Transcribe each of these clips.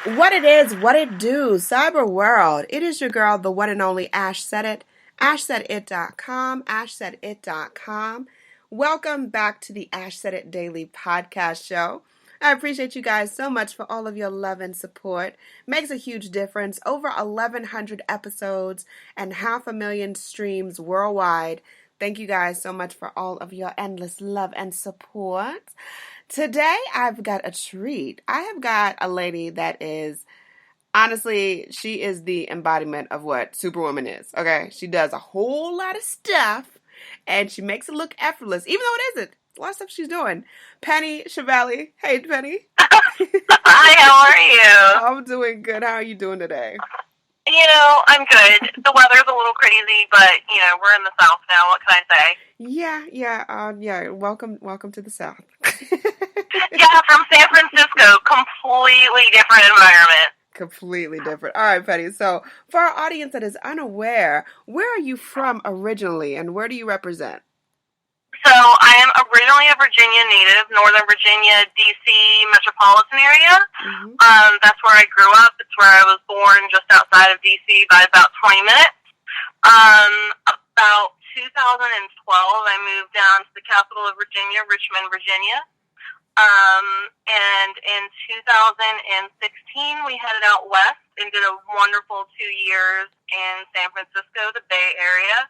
What it is, what it do, cyber world. It is your girl, the one and only Ash Said It. AshSaidIt.com, AshSaidIt.com. Welcome back to the Ash Said It Daily podcast show. I appreciate you guys so much for all of your love and support. Makes a huge difference. Over 1,100 episodes and 500,000 streams worldwide. Thank you guys so much for all of your endless love and support. Today, I've got a treat. I have got a lady that is, honestly, she is the embodiment of what Superwoman is, okay? She does a whole lot of stuff, and she makes it look effortless, even though it isn't. A lot of stuff she's doing. Penny Chevalley. Hey, Penny. Hi, how are you? I'm doing good. How are you doing today? I'm good. The weather's a little crazy, but, we're in the South now. What can I say? Yeah. Welcome to the South. Yeah, from San Francisco. Completely different environment. Completely different. All right, Penny. So, for our audience that is unaware, where are you from originally, and where do you represent? So, I am originally a Virginia native, Northern Virginia, D.C. metropolitan area. Mm-hmm. That's where I grew up. It's where I was born, just outside of D.C. by about 20 minutes. About 2012, I moved down to the capital of Virginia, Richmond, Virginia. And in 2016, we headed out west and did a wonderful 2 years in San Francisco, the Bay Area.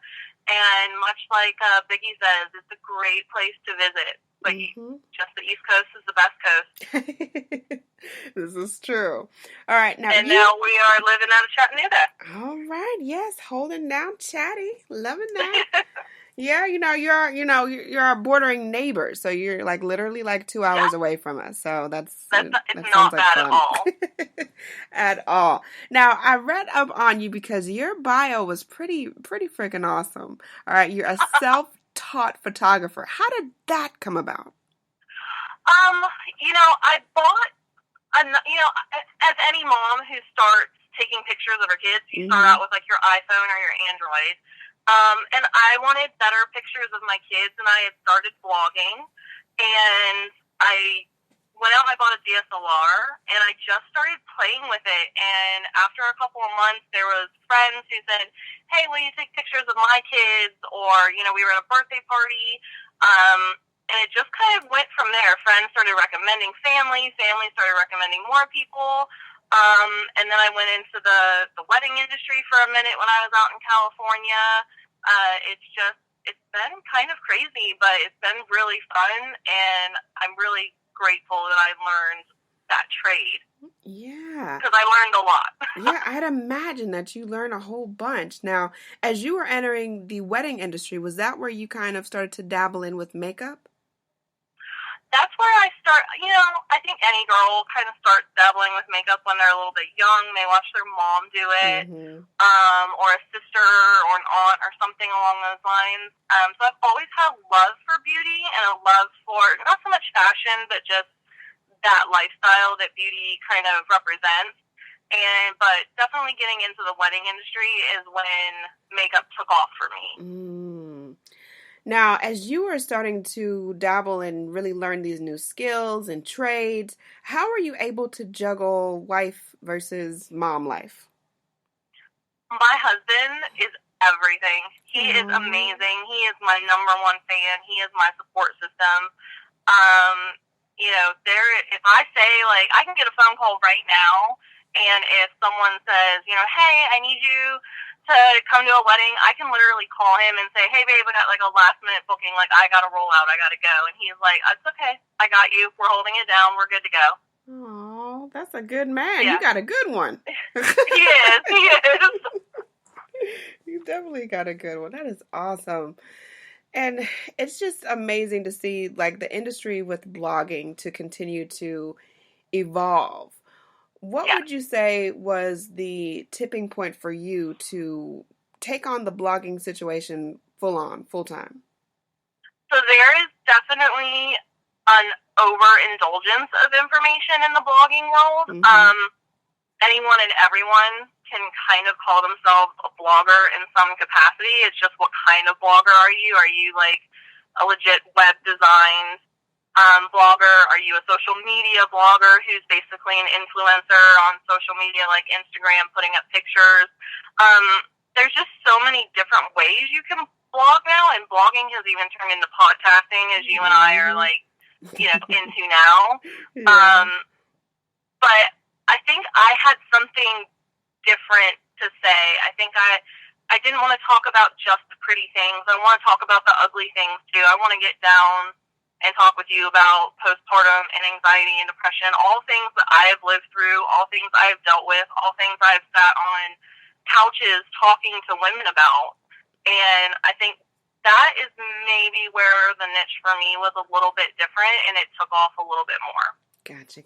And much like Biggie says, it's a great place to visit. But just the East Coast is the best coast. This is true. All right, now we are living out of Chattanooga. All right, yes, holding down Chatty, loving that. Yeah, you're our bordering neighbor, so you're like literally like 2 hours away from us. So it's not bad at all. At all. Now, I read up on you because your bio was pretty freaking awesome. All right, you're a self-taught photographer. How did that come about? I bought, as any mom who starts taking pictures of her kids, you start out with like your iPhone or your Android. And I wanted better pictures of my kids, and I had started blogging, and I went out and I bought a DSLR, and I just started playing with it, and after a couple of months, there was friends who said, hey, will you take pictures of my kids, or, we were at a birthday party, and it just kind of went from there. Friends started recommending families started recommending more people, and then I went into the wedding industry for a minute when I was out in California. It's been kind of crazy, but it's been really fun, and I'm really grateful that I learned that trade. Yeah. Because I learned a lot. Yeah, I'd imagine that you learned a whole bunch. Now, as you were entering the wedding industry, was that where you kind of started to dabble in with makeup? That's where I start, I think any girl kind of starts dabbling with makeup when they're a little bit young. They watch their mom do it, or a sister or an aunt or something along those lines. So I've always had love for beauty and a love for, not so much fashion, but just that lifestyle that beauty kind of represents. But definitely getting into the wedding industry is when makeup took off for me. Now, as you were starting to dabble and really learn these new skills and trades, how were you able to juggle wife versus mom life? My husband is everything. He is amazing. He is my number one fan. He is my support system. If I say, like, I can get a phone call right now, and if someone says, hey, I need you to come to a wedding, I can literally call him and say, hey, babe, I got like a last minute booking, like I got to roll out, I got to go. And he's like, it's okay, I got you, we're holding it down, we're good to go. Oh, that's a good man. Yeah. You got a good one. He is. You definitely got a good one. That is awesome. And it's just amazing to see like the industry with blogging to continue to evolve. What would you say was the tipping point for you to take on the blogging situation full time? So there is definitely an overindulgence of information in the blogging world. Anyone and everyone can kind of call themselves a blogger in some capacity. It's just what kind of blogger are you? Are you like a legit web design blogger? Are you a social media blogger who's basically an influencer on social media like Instagram, putting up pictures? There's just so many different ways you can blog now, and blogging has even turned into podcasting, as you and I are like, into now. Yeah. But I think I had something different to say. I think I didn't want to talk about just the pretty things. I want to talk about the ugly things too. I want to get down and talk with you about postpartum and anxiety and depression, all things that I have lived through, all things I have dealt with, all things I've sat on couches talking to women about. And I think that is maybe where the niche for me was a little bit different, and it took off a little bit more. Gotcha.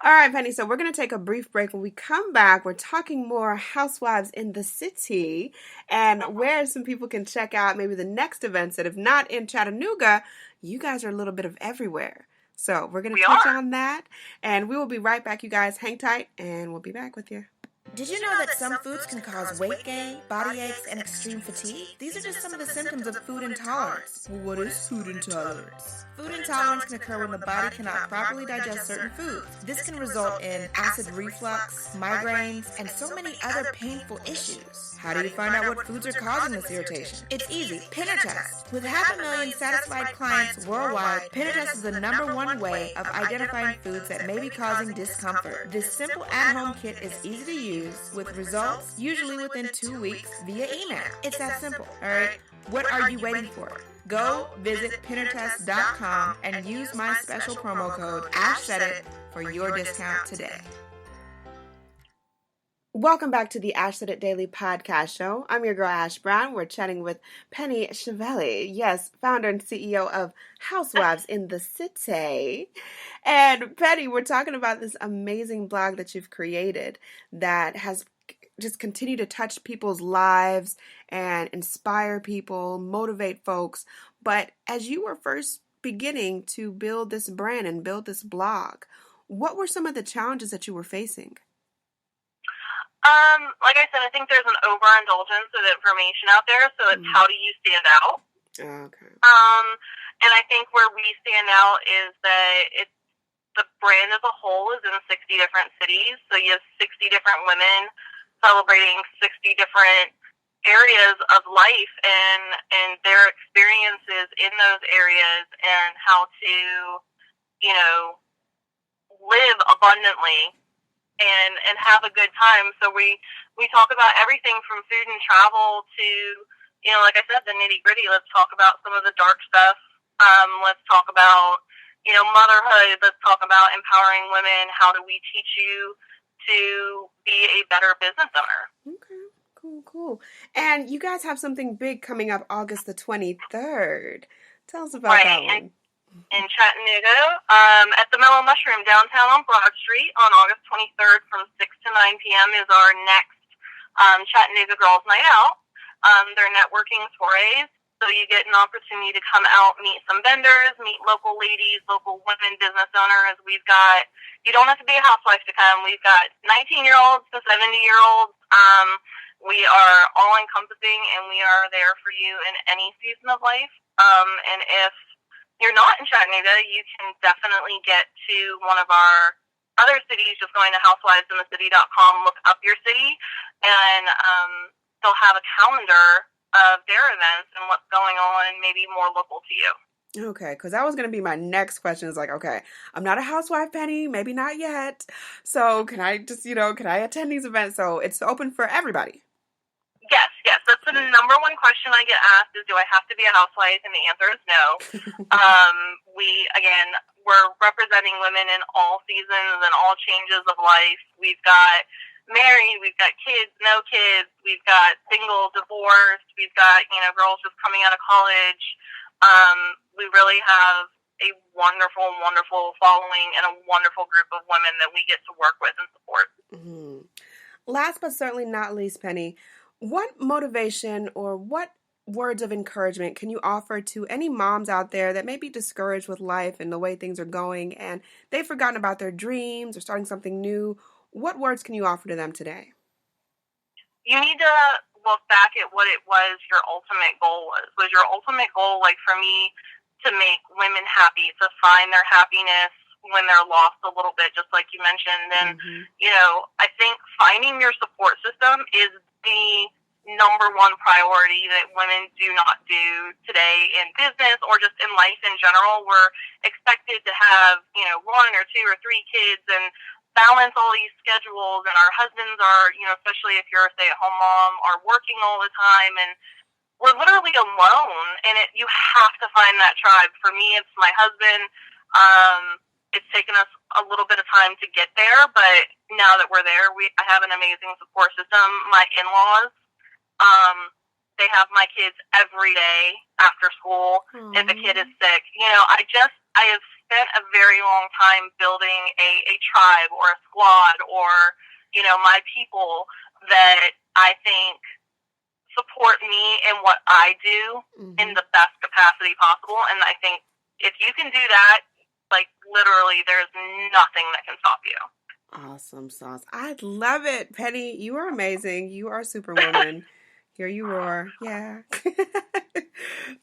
All right, Penny, so we're going to take a brief break. When we come back, we're talking more Housewives in the City and where some people can check out maybe the next events that if not in Chattanooga, you guys are a little bit of everywhere. So we're going to touch on that, and we will be right back, you guys. Hang tight, and we'll be back with you. Did you know that some foods can cause weight gain, body aches, and extreme fatigue? These are just some of the symptoms of food intolerance. Well, what is food intolerance? Food intolerance can occur when the body cannot properly digest certain foods. This can result in acid reflux, migraines, and so many other painful issues. How do you find out what foods are causing this irritation? It's easy. Pinner test. With 500,000 satisfied clients worldwide, Pinner test is the #1 way of identifying foods that may be causing discomfort. This simple at-home kit is easy to use with results usually within 2 weeks via email. It's that simple. All right. What are you waiting for? Go visit pinnertest.com and use my special promo code AshSaidIt for your discount today. Welcome back to the Ash Said It Daily podcast show. I'm your girl, Ash Brown. We're chatting with Penny Chevalley, yes, founder and CEO of Housewives in the City. And Penny, we're talking about this amazing blog that you've created that has just continued to touch people's lives and inspire people, motivate folks. But as you were first beginning to build this brand and build this blog, what were some of the challenges that you were facing? Like I said, I think there's an overindulgence of information out there, so it's how do you stand out? Okay. And I think where we stand out is that the brand as a whole is in 60 different cities, so you have 60 different women celebrating 60 different areas of life and their experiences in those areas and how to, live abundantly and have a good time. So we talk about everything from food and travel to, like I said, the nitty-gritty. Let's talk about some of the dark stuff. Let's talk about, motherhood. Let's talk about empowering women. How do we teach you to be a better business owner? Okay, cool. And you guys have something big coming up August the 23rd. Tell us about that one. In Chattanooga, at the Mellow Mushroom downtown on Broad Street on August 23rd from 6 to 9 p.m. is our next Chattanooga Girls Night Out. They're networking soirees, so you get an opportunity to come out, meet some vendors, meet local ladies, local women business owners. You don't have to be a housewife to come. We've got 19-year-olds to 70-year-olds. We are all-encompassing, and we are there for you in any season of life. And if you're not in Chattanooga, you can definitely get to one of our other cities, just going to housewivesinthecity.com, look up your city, and they'll have a calendar of their events and what's going on, maybe more local to you. Okay, because that was going to be my next question. Is like, okay, I'm not a housewife, Penny, maybe not yet. So can I just, can I attend these events? So it's open for everybody. Yes. That's the number one question I get asked is, do I have to be a housewife? And the answer is no. We're representing women in all seasons and all changes of life. We've got married, we've got kids, no kids, we've got single, divorced, we've got, girls just coming out of college. We really have a wonderful, wonderful following and a wonderful group of women that we get to work with and support. Mm-hmm. Last but certainly not least, Penny, what motivation or what words of encouragement can you offer to any moms out there that may be discouraged with life and the way things are going and they've forgotten about their dreams or starting something new? What words can you offer to them today? You need to look back at what it was your ultimate goal was. Was your ultimate goal, like for me, to make women happy, to find their happiness when they're lost a little bit, just like you mentioned. And, you know, I think finding your support system is the number one priority that women do not do today in business or just in life in general. We're expected to have, you know, 1 or 2 or 3 kids and balance all these schedules, and our husbands are, you know, especially if you're a stay-at-home mom, are working all the time, and we're literally alone, and you have to find that tribe. For me, it's my husband. It's taken us a little bit of time to get there, but now that we're there, I have an amazing support system. My in-laws, they have my kids every day after school. If a kid is sick, you know, I have spent a very long time building a tribe or a squad or, you know, my people that I think support me in what I do in the best capacity possible. And I think if you can do that, like literally there's nothing that can stop you. Awesome sauce. I love it, Penny. You are amazing. You are Superwoman. Here you roar. Yeah.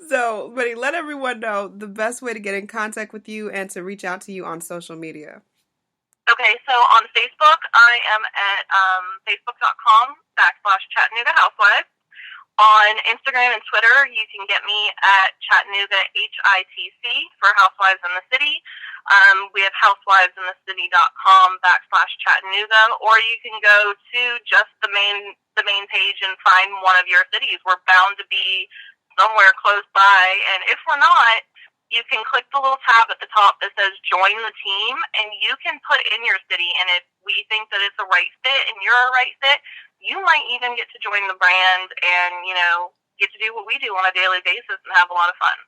So, Penny, let everyone know the best way to get in contact with you and to reach out to you on social media. Okay, so on Facebook, I am at facebook.com/Chattanooga Housewives. On Instagram and Twitter, you can get me at Chattanooga HITC for Housewives in the City. We have housewivesinthecity.com/Chattanooga, or you can go to just the main page and find one of your cities. We're bound to be somewhere close by, and if we're not, you can click the little tab at the top that says Join the Team, and you can put in your city, and if we think that it's a right fit and you're a right fit, you might even get to join the brand and, you know, get to do what we do on a daily basis and have a lot of fun.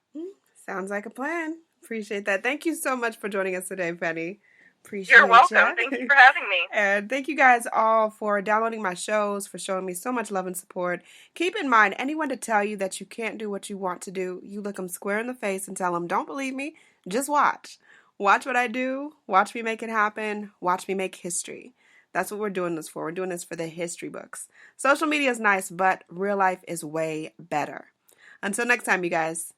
Sounds like a plan. Appreciate that. Thank you so much for joining us today, Penny. Appreciate You're welcome. Thank you for having me. And thank you guys all for downloading my shows, for showing me so much love and support. Keep in mind, anyone to tell you that you can't do what you want to do, you look them square in the face and tell them, don't believe me, just watch. Watch what I do. Watch me make it happen. Watch me make history. That's what we're doing this for. We're doing this for the history books. Social media is nice, but real life is way better. Until next time, you guys.